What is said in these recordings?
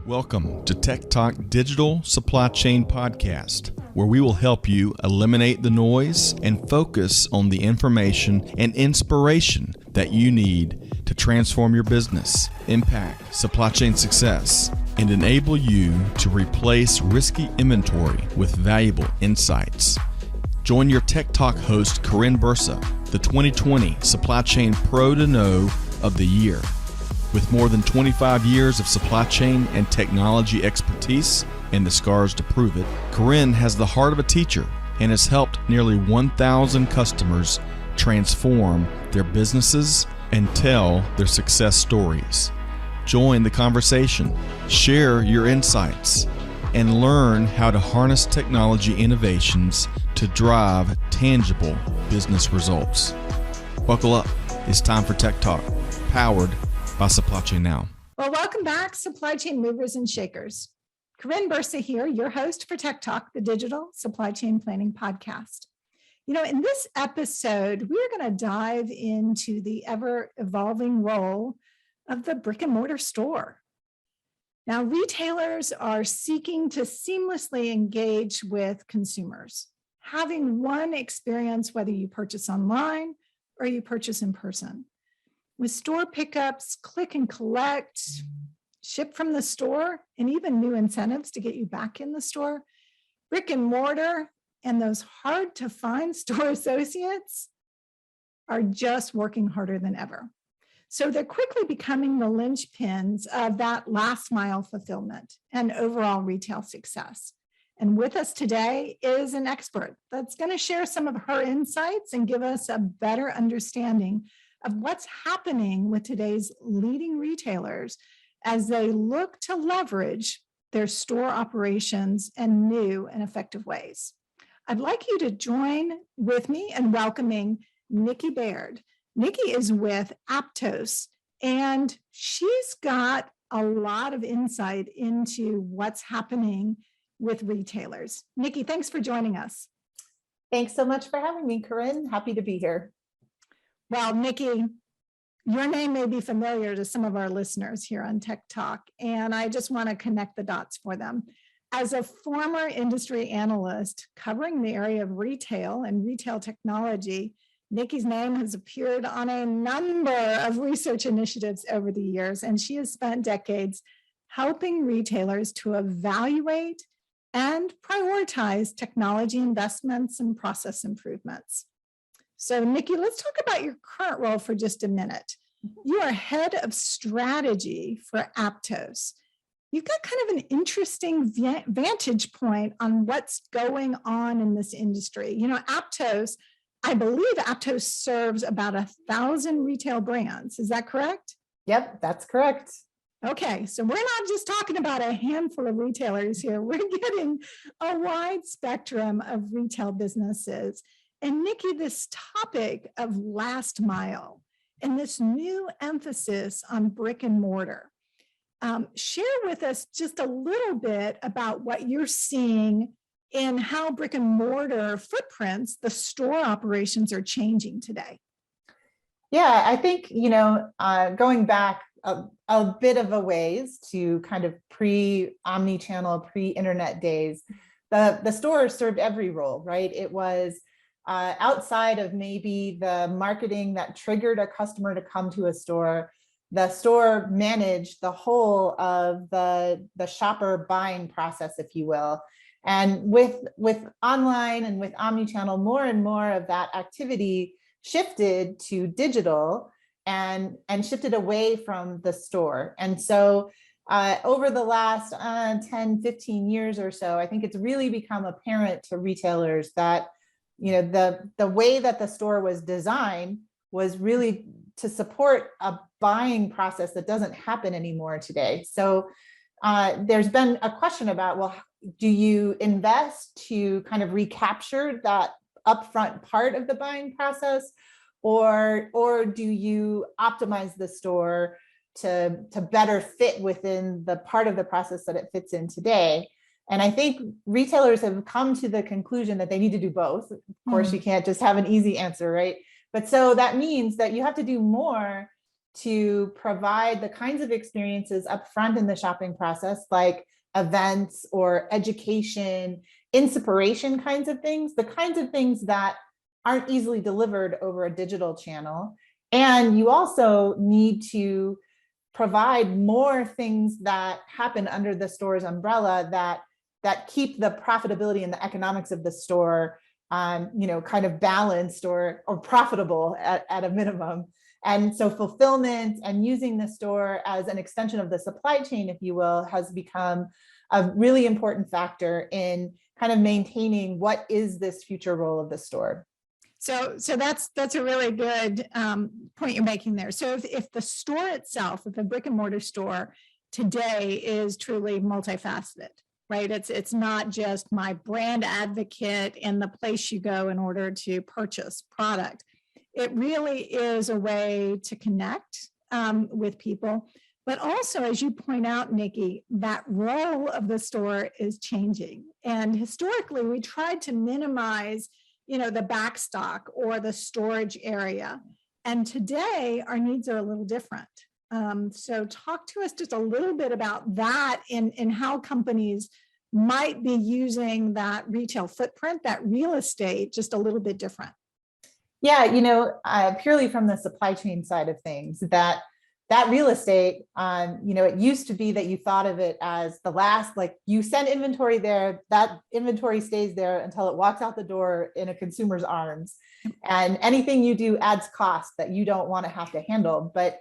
Welcome to TEKTOK Digital Supply Chain Podcast, where we will help you eliminate the noise and focus on the information and inspiration that you need to transform your business, impact supply chain success, and enable you to replace risky inventory with valuable insights. Join your TEKTOK host, Karin Bursa, the 2020 Supply Chain Pro to Know of the Year. With more than 25 years of supply chain and technology expertise and the scars to prove it, Karin has the heart of a teacher and has helped nearly 1,000 customers transform their businesses and tell their success stories. Join the conversation, share your insights, and learn how to harness technology innovations to drive tangible business results. Buckle up. It's time for Tech Talk, powered by Supply Chain Now. Well, welcome back, supply chain movers and shakers. Karin Bursa here, your host for Tech Talk, the digital supply chain planning podcast. In this episode, we're going to dive into the ever-evolving role of the brick-and-mortar store. Now, retailers are seeking to seamlessly engage with consumers, having one experience whether you purchase online or you purchase in person. With store pickups, click and collect, ship from the store, and even new incentives to get you back in the store, brick and mortar and those hard to find store associates are just working harder than ever. So they're quickly becoming the linchpins of that last mile fulfillment and overall retail success. And with us today is an expert that's going to share some of her insights and give us a better understanding of what's happening with today's leading retailers as they look to leverage their store operations in new and effective ways. I'd like you to join with me in welcoming Nikki Baird. Nikki is with Aptos, and she's got a lot of insight into what's happening with retailers. Nikki, thanks for joining us. Thanks so much for having me, Karin. Happy to be here. Well, Nikki, your name may be familiar to some of our listeners here on Tech Talk, and I just want to connect the dots for them. As a former industry analyst covering the area of retail and retail technology, Nikki's name has appeared on a number of research initiatives over the years, and she has spent decades helping retailers to evaluate and prioritize technology investments and process improvements. So, Nikki, let's talk about your current role for just a minute. You are head of strategy for Aptos. You've got kind of an interesting vantage point on what's going on in this industry. Aptos, I believe Aptos serves about 1,000 retail brands. Is that correct? Yep, that's correct. Okay, so we're not just talking about a handful of retailers here. We're getting a wide spectrum of retail businesses. And Nikki, this topic of last mile and this new emphasis on brick and mortar, share with us just a little bit about what you're seeing in how brick and mortar footprints, the store operations are changing today. Yeah, I think, going back a bit of a ways to kind of pre-omnichannel, pre-internet days, the store served every role, right? It was outside of maybe the marketing that triggered a customer to come to a store, the store managed the whole of the shopper buying process, if you will. And with online and with omnichannel, more and more of that activity shifted to digital and shifted away from the store. And so over the last 10, 15 years or so, I think it's really become apparent to retailers that the way that the store was designed was really to support a buying process that doesn't happen anymore today. So there's been a question about, well, do you invest to kind of recapture that upfront part of the buying process, or do you optimize the store to better fit within the part of the process that it fits in today? And I think retailers have come to the conclusion that they need to do both. Of course, you can't just have an easy answer, right? But so that means that you have to do more to provide the kinds of experiences up front in the shopping process, like events or education, inspiration kinds of things, the kinds of things that aren't easily delivered over a digital channel. And you also need to provide more things that happen under the store's umbrella that keep the profitability and the economics of the store kind of balanced or profitable at a minimum. And so fulfillment and using the store as an extension of the supply chain, if you will, has become a really important factor in kind of maintaining what is this future role of the store. So that's a really good point you're making there. So if the store itself, if a brick and mortar store today is truly multifaceted, right? It's not just my brand advocate and the place you go in order to purchase product. It really is a way to connect with people. But also, as you point out, Nikki, that role of the store is changing. And historically, we tried to minimize, the back stock or the storage area. And today, our needs are a little different. So talk to us just a little bit about that and how companies might be using that retail footprint, that real estate, just a little bit different. Yeah, purely from the supply chain side of things, that real estate, it used to be that you thought of it as the last, like you send inventory there, that inventory stays there until it walks out the door in a consumer's arms. And anything you do adds cost that you don't want to have to handle. But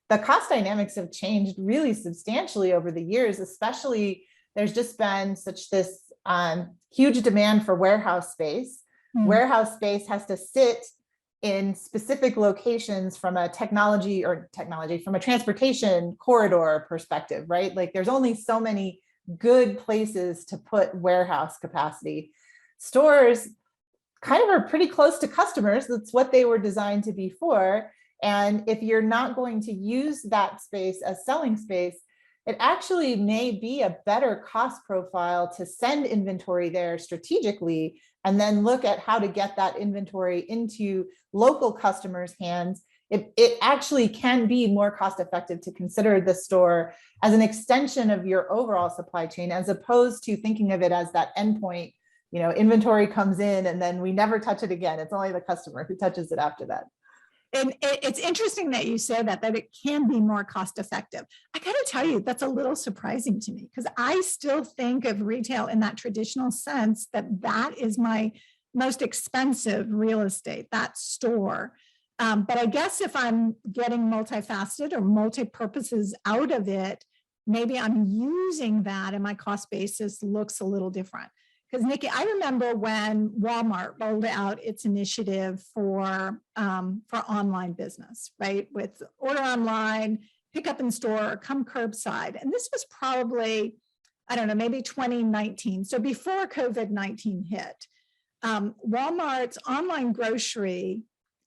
the cost dynamics have changed really substantially over the years, especially there's just been such this huge demand for warehouse space. Warehouse space has to sit in specific locations from a from a transportation corridor perspective, right? Like there's only so many good places to put warehouse capacity. Stores kind of are pretty close to customers. That's what they were designed to be for. And if you're not going to use that space as selling space, it actually may be a better cost profile to send inventory there strategically and then look at how to get that inventory into local customers' hands. It actually can be more cost effective to consider the store as an extension of your overall supply chain, as opposed to thinking of it as that endpoint. Inventory comes in and then we never touch it again. It's only the customer who touches it after that. And it's interesting that you say that it can be more cost effective. I got to tell you, that's a little surprising to me because I still think of retail in that traditional sense that is my most expensive real estate, that store. But I guess if I'm getting multifaceted or multi-purposes out of it, maybe I'm using that and my cost basis looks a little different. Because Nikki, I remember when Walmart rolled out its initiative for online business, right? With order online, pick up in store, come curbside. And this was probably, I don't know, maybe 2019. So before COVID-19 hit, Walmart's online grocery,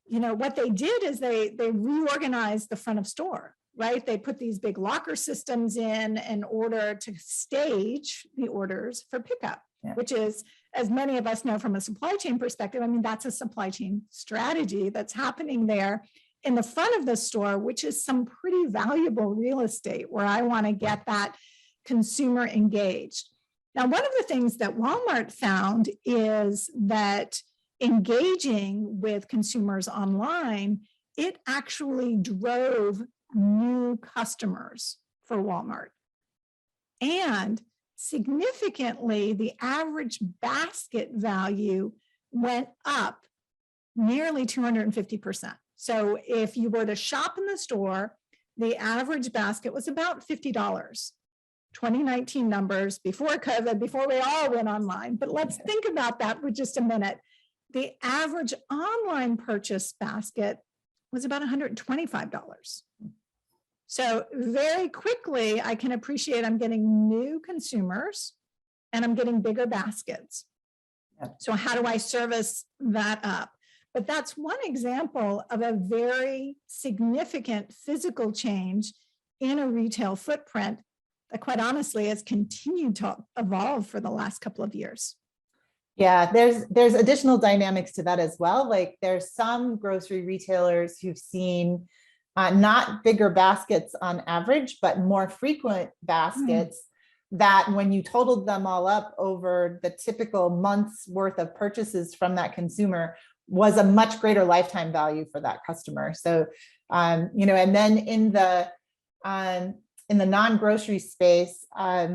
what they did is they reorganized the front of store, right? They put these big locker systems in order to stage the orders for pickup. Yeah. Which is, as many of us know from a supply chain perspective, that's a supply chain strategy that's happening there in the front of the store, which is some pretty valuable real estate where I want to get that consumer engaged. Now, one of the things that Walmart found is that engaging with consumers online, it actually drove new customers for Walmart. And significantly, the average basket value went up nearly 250%. So if you were to shop in the store, the average basket was about $50. 2019 numbers, before COVID, before we all went online. But let's think about that for just a minute. The average online purchase basket was about $125. So very quickly, I can appreciate I'm getting new consumers and I'm getting bigger baskets. Yep. So how do I service that up? But that's one example of a very significant physical change in a retail footprint that quite honestly has continued to evolve for the last couple of years. Yeah, there's additional dynamics to that as well. Like there's some grocery retailers who've seen not bigger baskets on average, but more frequent baskets that when you totaled them all up over the typical month's worth of purchases from that consumer was a much greater lifetime value for that customer. So, you know, and then in the non-grocery space,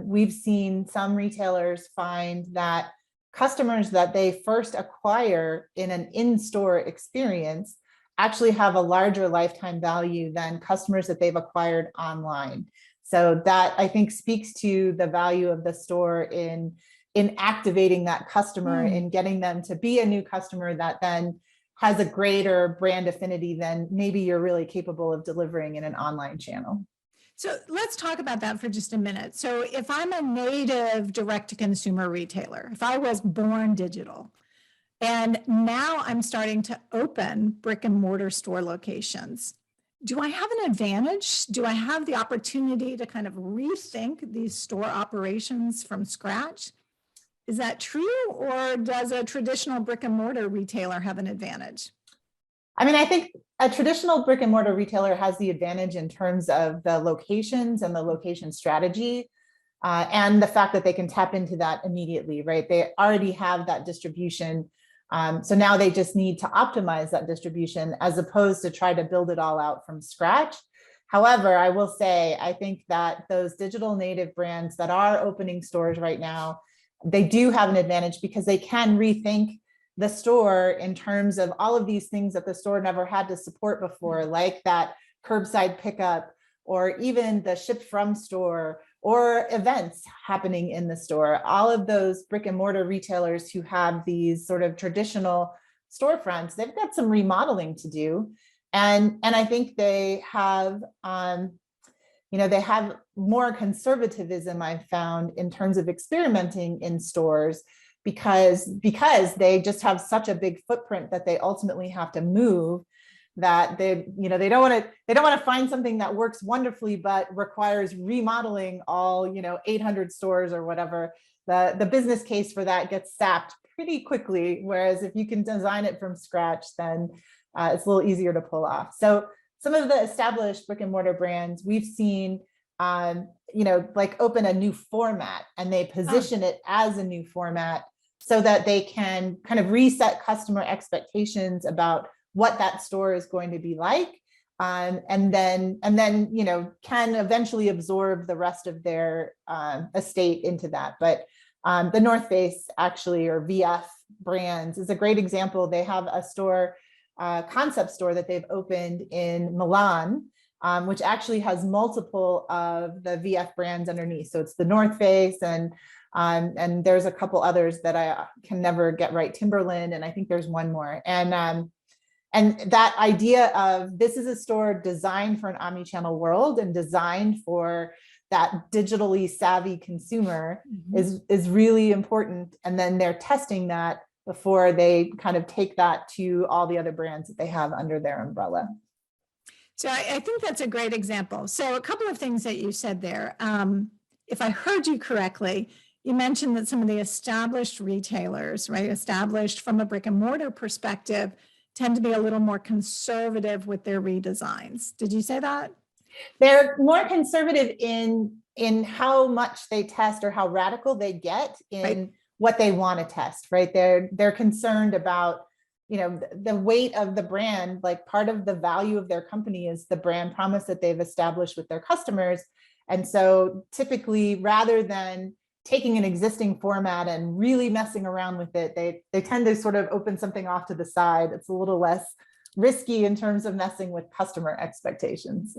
we've seen some retailers find that customers that they first acquire in an in-store experience actually have a larger lifetime value than customers that they've acquired online. So that, I think, speaks to the value of the store in activating that customer and getting them to be a new customer that then has a greater brand affinity than maybe you're really capable of delivering in an online channel. So let's talk about that for just a minute. So if I'm a native direct-to-consumer retailer, if I was born digital, and now I'm starting to open brick and mortar store locations, do I have an advantage? Do I have the opportunity to kind of rethink these store operations from scratch? Is that true, or does a traditional brick and mortar retailer have an advantage? I mean, I think a traditional brick and mortar retailer has the advantage in terms of the locations and the location strategy, and the fact that they can tap into that immediately, right? They already have that distribution. So now they just need to optimize that distribution as opposed to try to build it all out from scratch. However, I will say, I think that those digital native brands that are opening stores right now, they do have an advantage because they can rethink the store in terms of all of these things that the store never had to support before, like that curbside pickup, or even the ship from store, or events happening in the store. All of those brick and mortar retailers who have these sort of traditional storefronts, they've got some remodeling to do. And I think they have, you know, they have more conservatism, I've found, in terms of experimenting in stores, because they just have such a big footprint that they ultimately have to move, that they, you know, they don't want to find something that works wonderfully but requires remodeling all, you know, 800 stores or whatever. The business case for that gets sapped pretty quickly, whereas if you can design it from scratch, then it's a little easier to pull off. So some of the established brick and mortar brands we've seen, you know, like open a new format, and they position it as a new format so that they can kind of reset customer expectations about what that store is going to be like, and then you know, can eventually absorb the rest of their estate into that. But the North Face, actually, or VF Brands, is a great example. They have a store, concept store that they've opened in Milan, which actually has multiple of the VF brands underneath. So it's the North Face, and there's a couple others that I can never get right, Timberland, and I think there's one more. And that idea of this is a store designed for an omnichannel world and designed for that digitally savvy consumer is really important. And then they're testing that before they kind of take that to all the other brands that they have under their umbrella. So I think that's a great example. So a couple of things that you said there. If I heard you correctly, you mentioned that some of the established retailers, right, established from a brick and mortar perspective, tend to be a little more conservative with their redesigns. Did you say that? They're more conservative in how much they test or how radical they get in what they want to test, right? They're concerned about, you know, the weight of the brand. Like, part of the value of their company is the brand promise that they've established with their customers. And so typically, rather than taking an existing format and really messing around with it, they tend to sort of open something off to the side. It's a little less risky in terms of messing with customer expectations.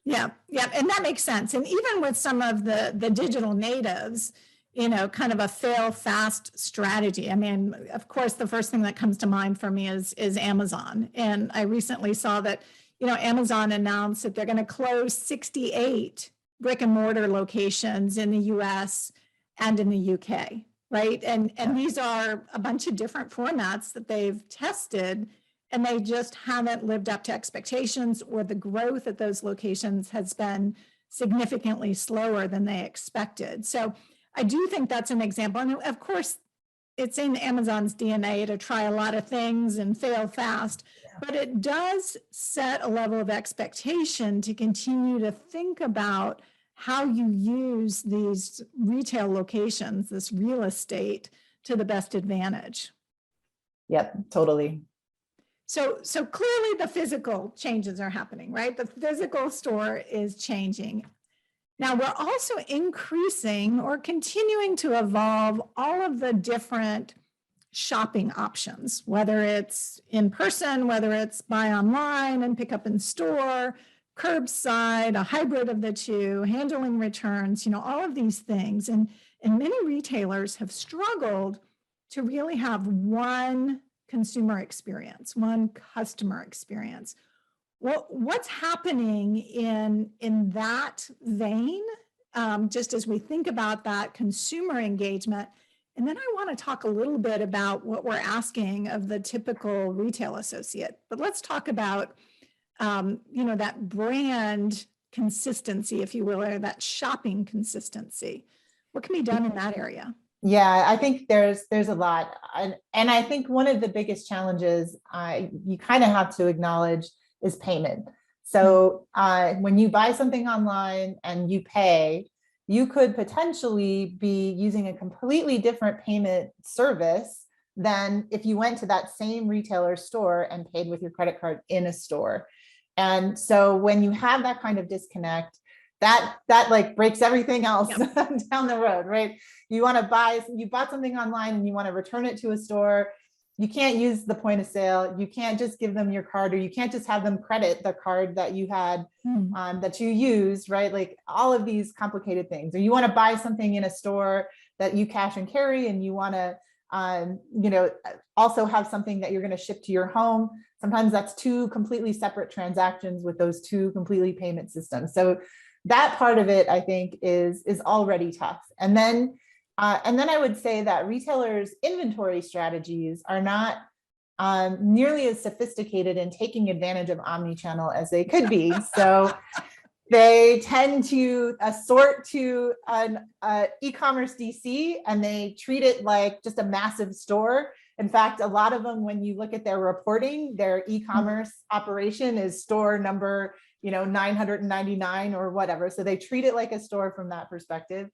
Yeah, and that makes sense. And even with some of the digital natives, you know, kind of a fail fast strategy. I mean, of course, the first thing that comes to mind for me is Amazon. And I recently saw that, you know, Amazon announced that they're going to close 68 brick and mortar locations in the US and in the UK, right? And these are a bunch of different formats that they've tested, and they just haven't lived up to expectations, or the growth at those locations has been significantly slower than they expected. So I do think that's an example. And of course, it's in Amazon's DNA to try a lot of things and fail fast, but it does set a level of expectation to continue to think about how you use these retail locations, this real estate, to the best advantage. Yep, totally. So clearly the physical changes are happening, right? The physical store is changing. Now we're also increasing or continuing to evolve all of the different shopping options, whether it's in person, whether it's buy online and pick up in store, curbside, a hybrid of the two, handling returns, all of these things. And many retailers have struggled to really have one consumer experience, one customer experience. Well, what's happening in that vein, just as we think about that consumer engagement? And then I want to talk a little bit about what we're asking of the typical retail associate. But let's talk about, that brand consistency, if you will, or that shopping consistency. What can be done in that area? Yeah, I think there's a lot. And I think one of the biggest challenges you kind of have to acknowledge is payment. So when you buy something online and you pay, you could potentially be using a completely different payment service than if you went to that same retailer store and paid with your credit card in a store. And so when you have that kind of disconnect, that like breaks everything else down the road, right? You bought something online and you want to return it to a store. You can't use the point of sale. You can't just give them your card, or you can't just have them credit the card that you had that you used, right? Like all of these complicated things. Or you want to buy something in a store that you cash and carry, and you want to, also have something that you're going to ship to your home. Sometimes that's two completely separate transactions with those two completely payment systems. So that part of it, I think, is already tough. And then I would say that retailers' inventory strategies are not nearly as sophisticated in taking advantage of omnichannel as they could be. So they tend to assort to an e-commerce DC, and they treat it like just a massive store. In fact, a lot of them, when you look at their reporting, their e-commerce operation is store number 999 or whatever. So they treat it like a store from that perspective.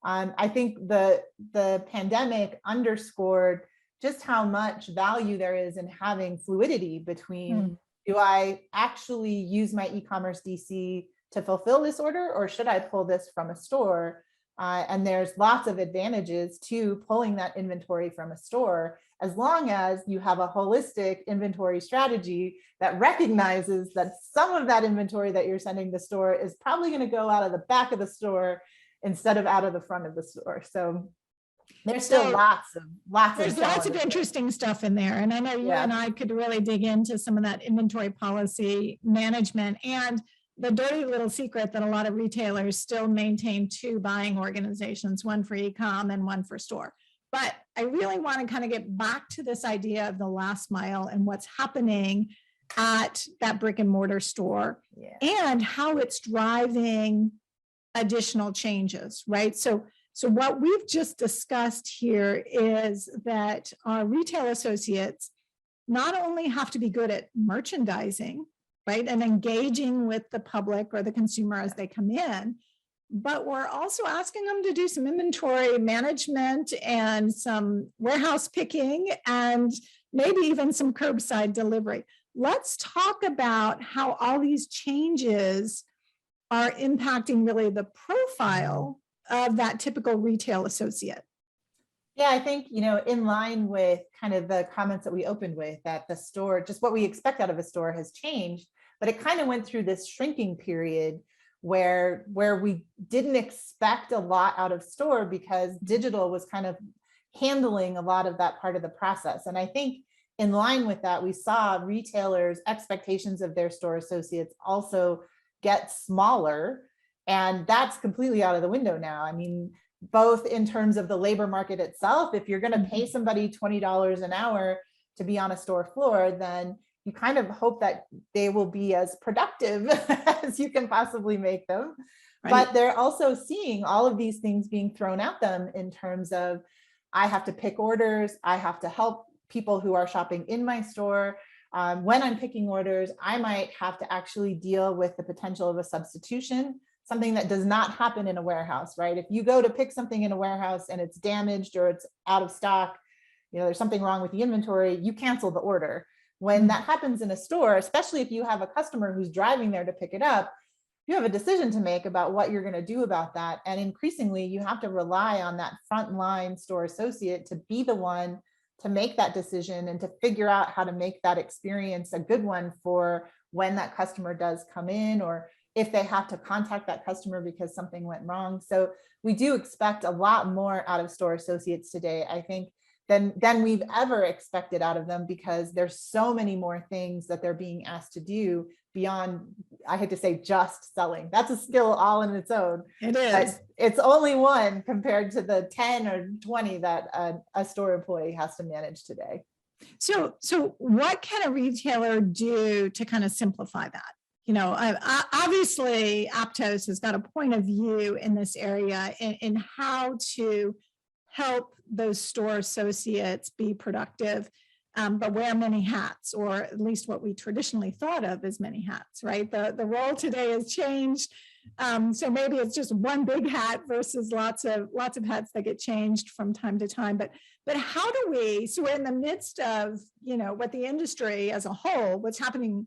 I think the pandemic underscored just how much value there is in having fluidity between, do I actually use my e-commerce DC to fulfill this order, or should I pull this from a store? And there's lots of advantages to pulling that inventory from a store, as long as you have a holistic inventory strategy that recognizes that some of that inventory that you're sending to the store is probably going to go out of the back of the store instead of out of the front of the store. So there's still lots of interesting stuff in there. And I know you and I could really dig into some of that inventory policy management, and the dirty little secret that a lot of retailers still maintain two buying organizations, one for e-com and one for store. But I really want to kind of get back to this idea of the last mile and what's happening at that brick and mortar store and how it's driving additional changes, right? So what we've just discussed here is that our retail associates not only have to be good at merchandising, right, and engaging with the public or the consumer as they come in, but we're also asking them to do some inventory management and some warehouse picking and maybe even some curbside delivery. Let's talk about how all these changes are impacting really the profile of that typical retail associate. Yeah, I think, in line with kind of the comments that we opened with, that the store, just what we expect out of a store has changed, but it kind of went through this shrinking period where we didn't expect a lot out of store because digital was kind of handling a lot of that part of the process. And I think in line with that, we saw retailers' expectations of their store associates also get smaller, and that's completely out of the window now. I mean, both in terms of the labor market itself, if you're going to pay somebody $20 an hour to be on a store floor, then you kind of hope that they will be as productive as you can possibly make them. Right. But they're also seeing all of these things being thrown at them in terms of I have to pick orders. I have to help people who are shopping in my store. When I'm picking orders, I might have to actually deal with the potential of a substitution, something that does not happen in a warehouse, right? If you go to pick something in a warehouse and it's damaged or it's out of stock, there's something wrong with the inventory, you cancel the order. When that happens in a store, especially if you have a customer who's driving there to pick it up, you have a decision to make about what you're going to do about that. And increasingly, you have to rely on that frontline store associate to be the one to make that decision and to figure out how to make that experience a good one for when that customer does come in, or if they have to contact that customer because something went wrong. So we do expect a lot more out of store associates today, I think, than we've ever expected out of them, because there's so many more things that they're being asked to do beyond, I hate to say, just selling. That's a skill all in its own. It is. But it's only one compared to the 10 or 20 that a store employee has to manage today. So what can a retailer do to kind of simplify that? Obviously, Aptos has got a point of view in this area in how to help those store associates be productive, but wear many hats, or at least what we traditionally thought of as many hats, right? The role today has changed. So maybe it's just one big hat versus lots of hats that get changed from time to time. But how do we, so we're in the midst of, what the industry as a whole, what's happening,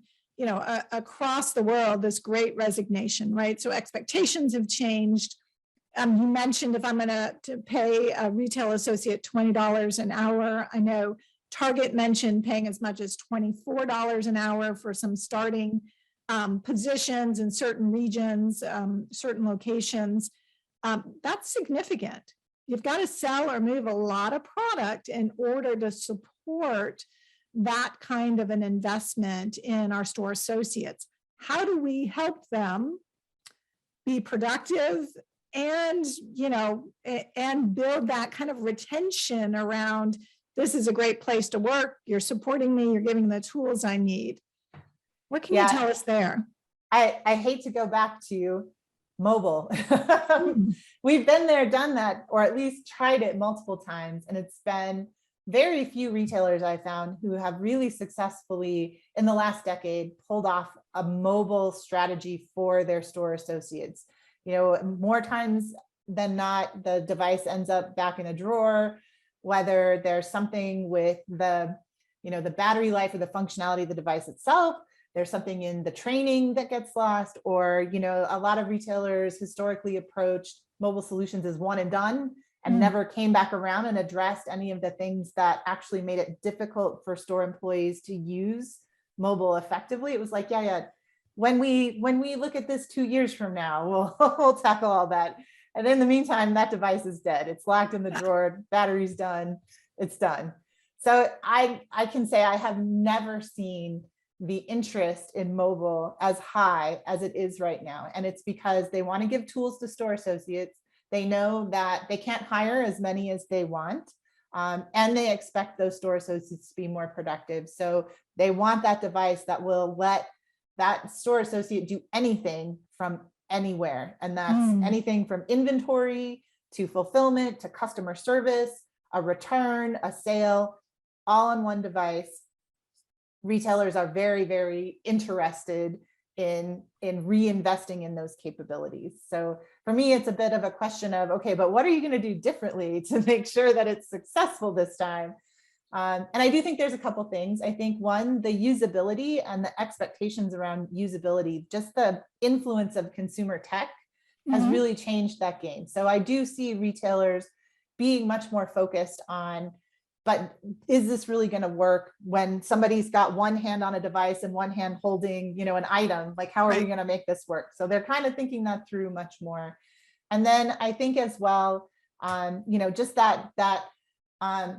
across the world, this great resignation, right? So expectations have changed. You mentioned if I'm going to pay a retail associate $20 an hour. I know Target mentioned paying as much as $24 an hour for some starting positions in certain regions, certain locations. That's significant. You've got to sell or move a lot of product in order to support that kind of an investment in our store associates. How do we help them be productive and, and build that kind of retention around, this is a great place to work, you're supporting me, you're giving me the tools I need? What can you tell us there? I hate to go back to mobile. We've been there, done that, or at least tried it multiple times. And it's been very few retailers I found who have really successfully in the last decade pulled off a mobile strategy for their store associates. More times than not, the device ends up back in a drawer, whether there's something with the battery life or the functionality of the device itself, there's something in the training that gets lost, or, a lot of retailers historically approached mobile solutions as one and done and never came back around and addressed any of the things that actually made it difficult for store employees to use mobile effectively. It was like, when we look at this 2 years from now, we'll tackle all that. And in the meantime, that device is dead. It's locked in the drawer, battery's done, it's done. So I can say I have never seen the interest in mobile as high as it is right now. And it's because they want to give tools to store associates. They know that they can't hire as many as they want. And they expect those store associates to be more productive. So they want that device that will let that store associate do anything from anywhere. And that's anything from inventory to fulfillment to customer service, a return, a sale, all on one device. Retailers are very, very interested in reinvesting in those capabilities. So for me, it's a bit of a question of, okay, but what are you going to do differently to make sure that it's successful this time? And I do think there's a couple things. I think one, the usability and the expectations around usability, just the influence of consumer tech has really changed that game. So I do see retailers being much more focused on, but is this really going to work when somebody's got one hand on a device and one hand holding, an item? Like, how are we going to make this work? So they're kind of thinking that through much more. And then I think as well, just that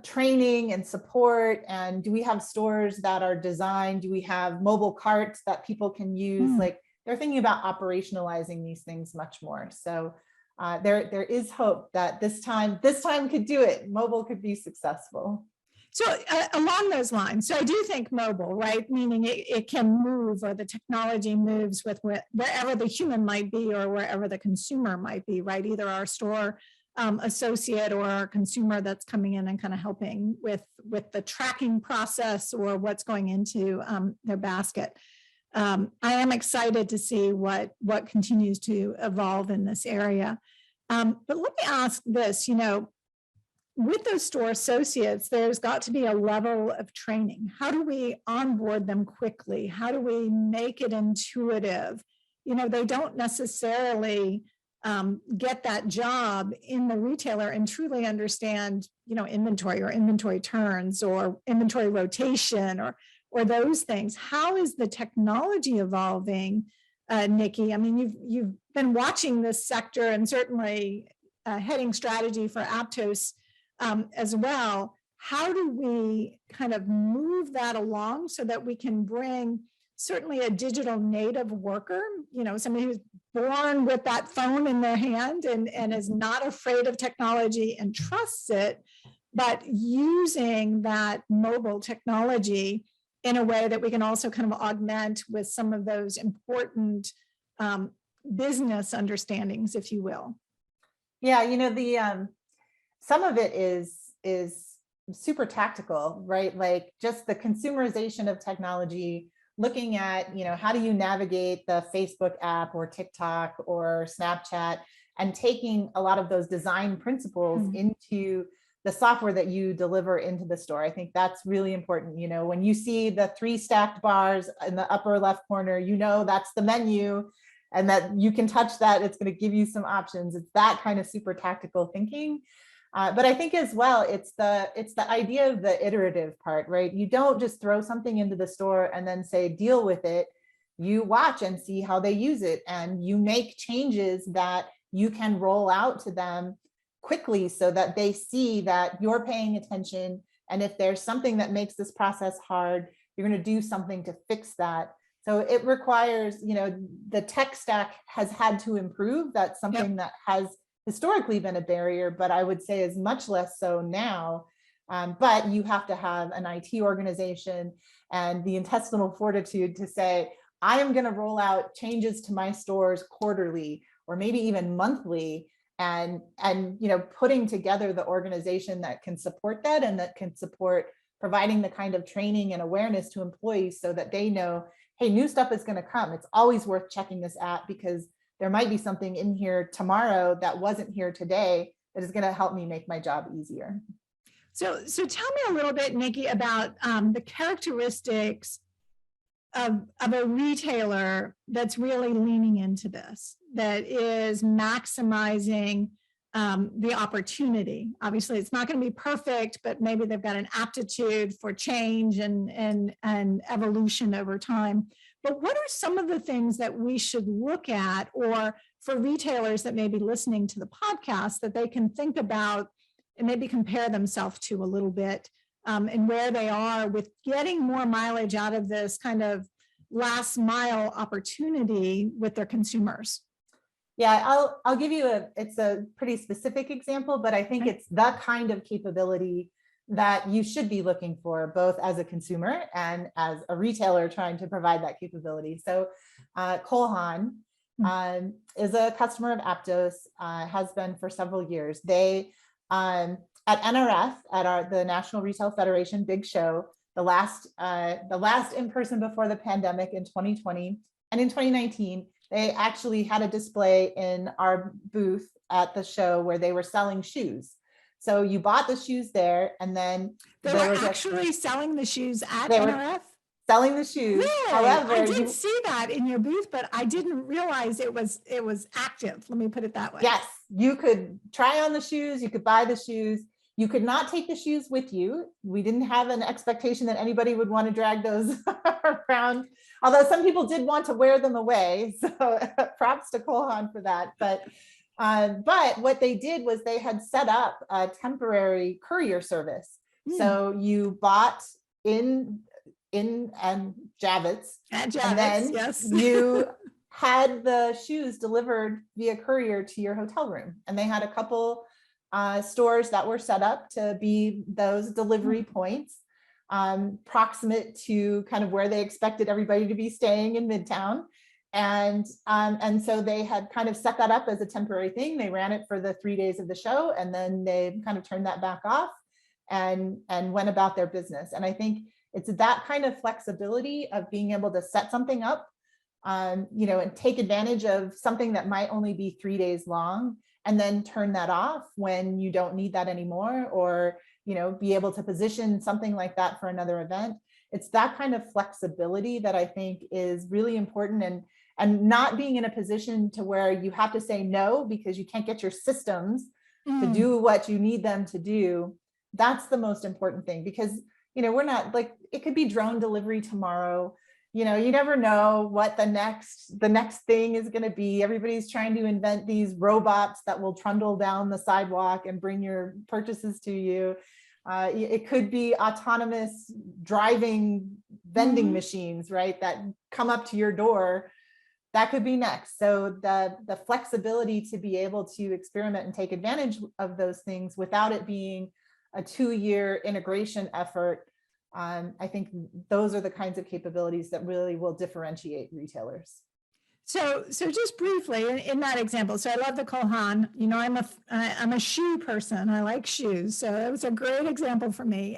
training and support, and do we have stores that are designed? Do we have mobile carts that people can use? Like, they're thinking about operationalizing these things much more. So there is hope that this time could do it. Mobile could be successful. So along those lines, so I do think mobile, right? Meaning it can move, or the technology moves with wherever the human might be or wherever the consumer might be, right? Either our store associate or consumer that's coming in and kind of helping with the tracking process or what's going into their basket. I am excited to see what continues to evolve in this area. But let me ask this, with those store associates, there's got to be a level of training. How do we onboard them quickly? How do we make it intuitive? They don't necessarily get that job in the retailer and truly understand, inventory or inventory turns or inventory rotation or those things. How is the technology evolving, Nikki? I mean, you've been watching this sector and certainly heading strategy for Aptos as well. How do we kind of move that along so that we can bring certainly a digital native worker, somebody who's born with that phone in their hand and is not afraid of technology and trusts it, but using that mobile technology in a way that we can also kind of augment with some of those important business understandings, if you will. Yeah, the some of it is super tactical, right? Like just the consumerization of technology, looking at, how do you navigate the Facebook app or TikTok or Snapchat, and taking a lot of those design principles into the software that you deliver into the store. I think that's really important. When you see the 3 stacked bars in the upper left corner, that's the menu, and that you can touch that, it's going to give you some options. It's that kind of super tactical thinking. But I think as well, it's the idea of the iterative part, right? You don't just throw something into the store and then say, deal with it. You watch and see how they use it, and you make changes that you can roll out to them quickly so that they see that you're paying attention. And if there's something that makes this process hard, you're going to do something to fix that. So it requires, the tech stack has had to improve. That's something that has historically been a barrier, but I would say is much less so now. But you have to have an IT organization and the intestinal fortitude to say, I am going to roll out changes to my stores quarterly or maybe even monthly, and putting together the organization that can support that and that can support providing the kind of training and awareness to employees so that they know, hey, new stuff is going to come. It's always worth checking this app because there might be something in here tomorrow that wasn't here today that is going to help me make my job easier. So tell me a little bit, Nikki, about the characteristics of a retailer that's really leaning into this, that is maximizing the opportunity. Obviously, it's not going to be perfect, but maybe they've got an aptitude for change and evolution over time. But what are some of the things that we should look at, or for retailers that may be listening to the podcast, that they can think about and maybe compare themselves to a little bit, and where they are with getting more mileage out of this kind of last mile opportunity with their consumers? Yeah, I'll give you it's a pretty specific example, but I think it's the kind of capability that you should be looking for, both as a consumer and as a retailer trying to provide that capability. So Cole Haan is a customer of Aptos, has been for several years. They, at NRF, at the National Retail Federation big show, the last in person before the pandemic in 2020, and in 2019, they actually had a display in our booth at the show where they were selling shoes. So you bought the shoes there, and then they were actually selling the shoes at NRF? Selling the shoes. Really? However, I did see that in your booth, but I didn't realize it was active. Let me put it that way. Yes, you could try on the shoes, you could buy the shoes. You could not take the shoes with you. We didn't have an expectation that anybody would want to drag those around, although some people did want to wear them away. So props to Cole Haan for that. But what they did was they had set up a temporary courier service. So you bought in Javits, and then yes. you had the shoes delivered via courier to your hotel room. And they had a couple stores that were set up to be those delivery points, proximate to kind of where they expected everybody to be staying in Midtown. And so they had kind of set that up as a temporary thing. They ran it for the 3 days of the show, and then they kind of turned that back off and went about their business. And I think it's that kind of flexibility of being able to set something up, and take advantage of something that might only be 3 days long, and then turn that off when you don't need that anymore, or be able to position something like that for another event. It's that kind of flexibility that I think is really important, and not being in a position to where you have to say no because you can't get your systems to do what you need them to do. That's the most important thing, because we're not like, it could be drone delivery tomorrow. You never know what the next thing is going to be. Everybody's trying to invent these robots that will trundle down the sidewalk and bring your purchases to you. It could be autonomous driving vending machines, right, that come up to your door. That could be next. So the flexibility to be able to experiment and take advantage of those things without it being a 2-year integration effort, I think those are the kinds of capabilities that really will differentiate retailers. So just briefly in that example, so I love the Kohan. I'm a shoe person. I like shoes, so it was a great example for me.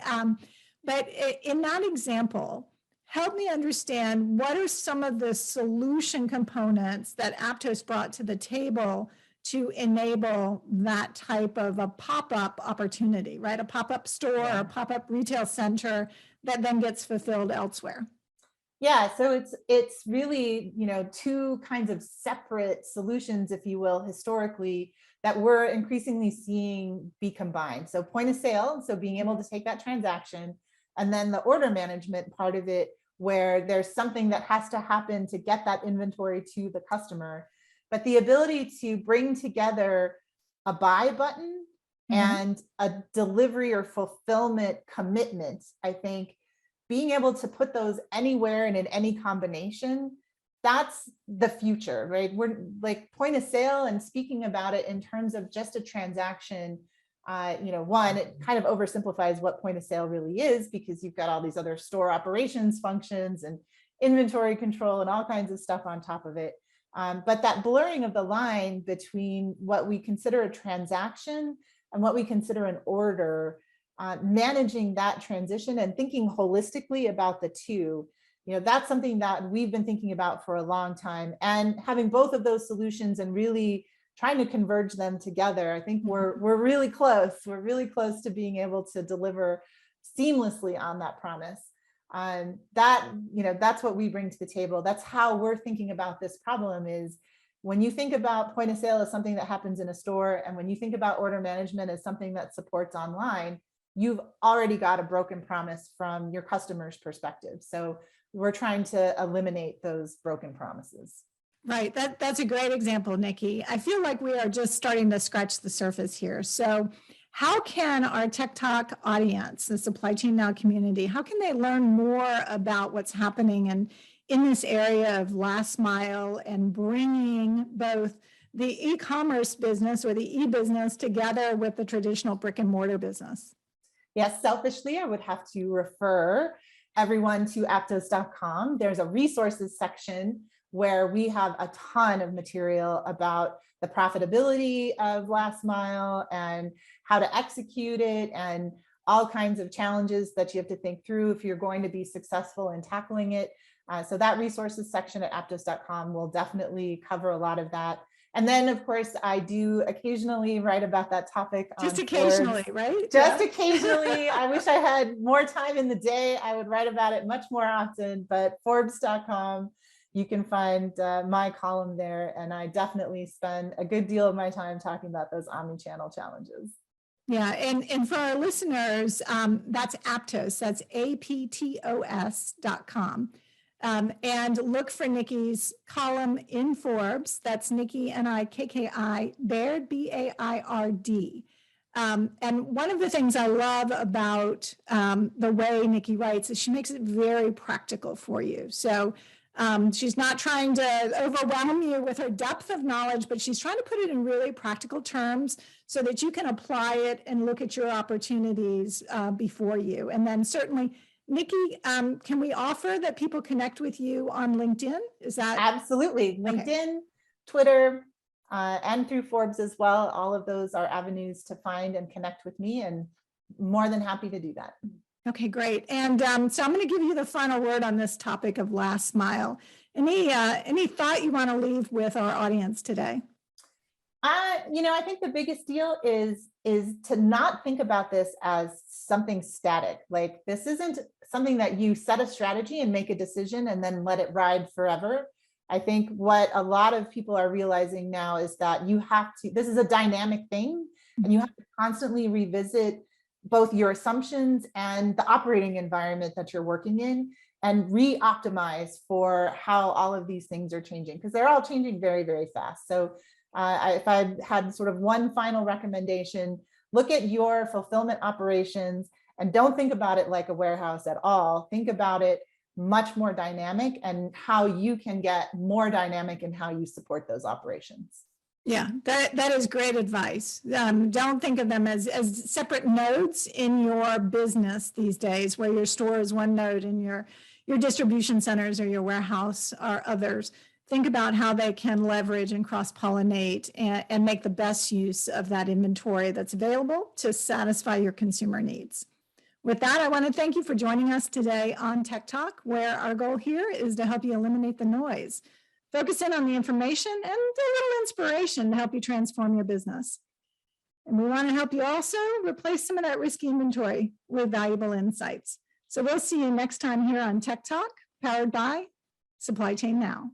But in that example, help me understand, what are some of the solution components that Aptos brought to the table to enable that type of a pop-up opportunity, right? A pop-up store or a pop-up retail center that then gets fulfilled elsewhere. Yeah, so it's really, two kinds of separate solutions, if you will, historically, that we're increasingly seeing be combined. So point of sale, so being able to take that transaction, and then the order management part of it, where there's something that has to happen to get that inventory to the customer. But the ability to bring together a buy button and a delivery or fulfillment commitment, I think being able to put those anywhere and in any combination, that's the future, right? We're like point of sale, and speaking about it in terms of just a transaction, one, it kind of oversimplifies what point of sale really is, because you've got all these other store operations functions and inventory control and all kinds of stuff on top of it. But that blurring of the line between what we consider a transaction and what we consider an order, managing that transition and thinking holistically about the two, that's something that we've been thinking about for a long time. And having both of those solutions and really trying to converge them together, I think we're really close. We're really close to being able to deliver seamlessly on that promise. That's what we bring to the table. That's how we're thinking about this problem. Is when you think about point of sale as something that happens in a store, and when you think about order management as something that supports online, you've already got a broken promise from your customer's perspective. So we're trying to eliminate those broken promises. Right. That's a great example, Nikki. I feel like we are just starting to scratch the surface here. So how can our TEKTOK audience, the Supply Chain Now community, how can they learn more about what's happening in this area of last mile and bringing both the e-commerce business or the e-business together with the traditional brick and mortar business? Yes, selfishly, I would have to refer everyone to aptos.com. There's a resources section where we have a ton of material about the profitability of last mile and how to execute it, and all kinds of challenges that you have to think through if you're going to be successful in tackling it. So that resources section at aptos.com will definitely cover a lot of that. And then, of course, I do occasionally write about that topic. Just occasionally, Forbes. right? Just occasionally. I wish I had more time in the day. I would write about it much more often, but Forbes.com, you can find my column there. And I definitely spend a good deal of my time talking about those omnichannel challenges. Yeah, and for our listeners, that's Aptos, that's aptos.com. And look for Nikki's column in Forbes. That's Nikki, Nikki Baird, Baird. And one of the things I love about the way Nikki writes is she makes it very practical for you. So she's not trying to overwhelm you with her depth of knowledge, but she's trying to put it in really practical terms so that you can apply it and look at your opportunities before you. And then certainly Nikki, can we offer that people connect with you on LinkedIn? Is that? Absolutely. LinkedIn, Okay. Twitter, and through Forbes as well. All of those are avenues to find and connect with me, and more than happy to do that. Okay, great. And so I'm going to give you the final word on this topic of last mile. Any thought you want to leave with our audience today? I think the biggest deal is to not think about this as something static. Like, this isn't something that you set a strategy and make a decision and then let it ride forever. I think what a lot of people are realizing now is that this is a dynamic thing, and you have to constantly revisit both your assumptions and the operating environment that you're working in, and re-optimize for how all of these things are changing, because they're all changing very, very fast. So if I had sort of one final recommendation, look at your fulfillment operations and don't think about it like a warehouse at all. Think about it much more dynamic, and how you can get more dynamic in how you support those operations. Yeah, that is great advice. Don't think of them as separate nodes in your business these days, where your store is one node and your distribution centers or your warehouse are others. Think about how they can leverage and cross-pollinate and make the best use of that inventory that's available to satisfy your consumer needs. With that, I want to thank you for joining us today on Tech Talk, where our goal here is to help you eliminate the noise. Focus in on the information and a little inspiration to help you transform your business. And we want to help you also replace some of that risky inventory with valuable insights. So we'll see you next time here on Tech Talk, powered by Supply Chain Now.